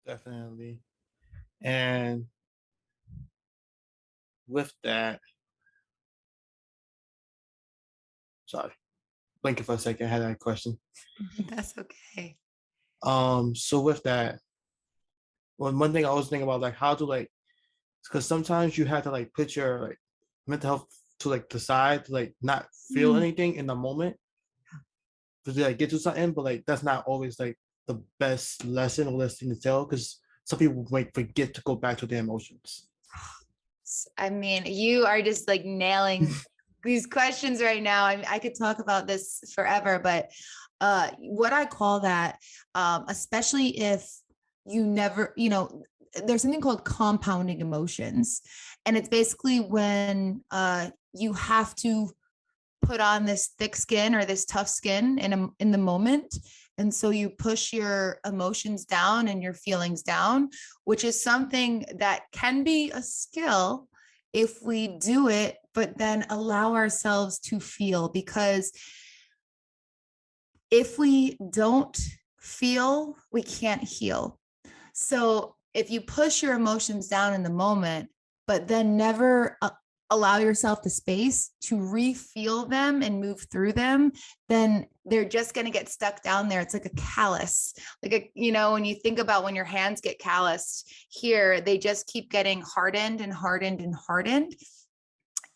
definitely. And with that, sorry, blinking for a second. I had a question. That's okay. So with that, one thing I was thinking about, like how to like, because sometimes you have to like put your like mental health to like the side to like not feel Mm. anything in the moment to like get to something, but like that's not always like the best lesson or best thing to tell because some people might forget to go back to their emotions. I mean, you are just like nailing these questions right now. I could talk about this forever, but what I call that, especially if you never, there's something called compounding emotions. And it's basically when you have to put on this thick skin or this tough skin in the moment, and so you push your emotions down and your feelings down, which is something that can be a skill if we do it, but then allow ourselves to feel, because if we don't feel, we can't heal. So if you push your emotions down in the moment, but then never allow yourself the space to re-feel them and move through them, then they're just going to get stuck down there. It's like a callus. When you think about when your hands get calloused here, they just keep getting hardened and hardened and hardened.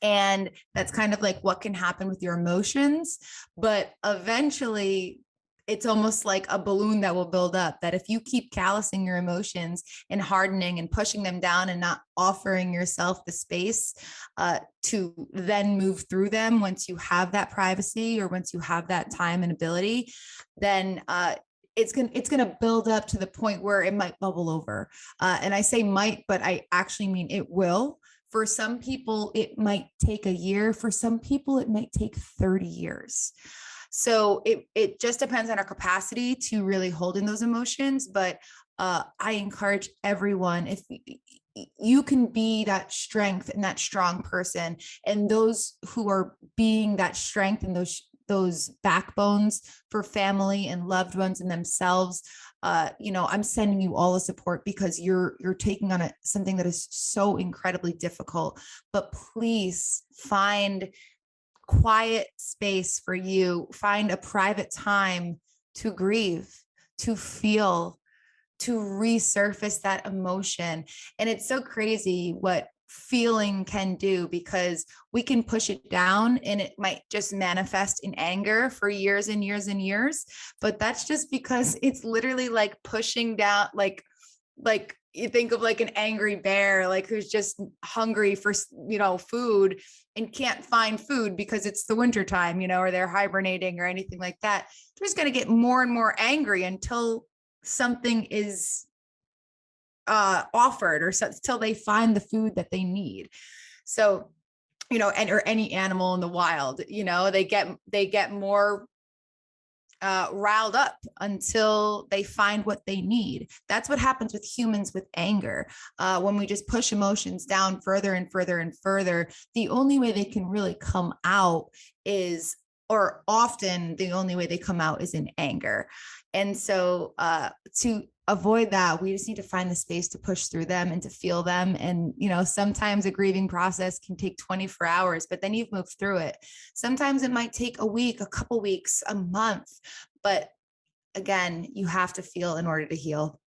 And that's kind of like what can happen with your emotions. But eventually, it's almost like a balloon that will build up, that if you keep callousing your emotions and hardening and pushing them down and not offering yourself the space to then move through them once you have that privacy or once you have that time and ability, then it's gonna build up to the point where it might bubble over. And I say might, but I actually mean it will. For some people, it might take a year. For some people, it might take 30 years. So it just depends on our capacity to really hold in those emotions. But I encourage everyone, if you can be that strength and that strong person, and those who are being that strength and those backbones for family and loved ones and themselves, I'm sending you all the support, because you're taking on something that is so incredibly difficult. But please find quiet space for you, find a private time to grieve, to feel, to resurface that emotion. And it's so crazy what feeling can do, because we can push it down and it might just manifest in anger for years and years and years. But that's just because it's literally like pushing down, like you think of like an angry bear, like who's just hungry for food and can't find food because it's the winter time, or they're hibernating or anything like that. They're just going to get more and more angry until something is offered, or so, till they find the food that they need. So, and or any animal in the wild, they get more riled up until they find what they need. That's what happens with humans with anger. When we just push emotions down further and further and further, the only way they can really come out is, or often the only way they come out is in anger. And so to avoid that, we just need to find the space to push through them and to feel them. And, sometimes a grieving process can take 24 hours, but then you've moved through it. Sometimes it might take a week, a couple weeks, a month, but again, you have to feel in order to heal.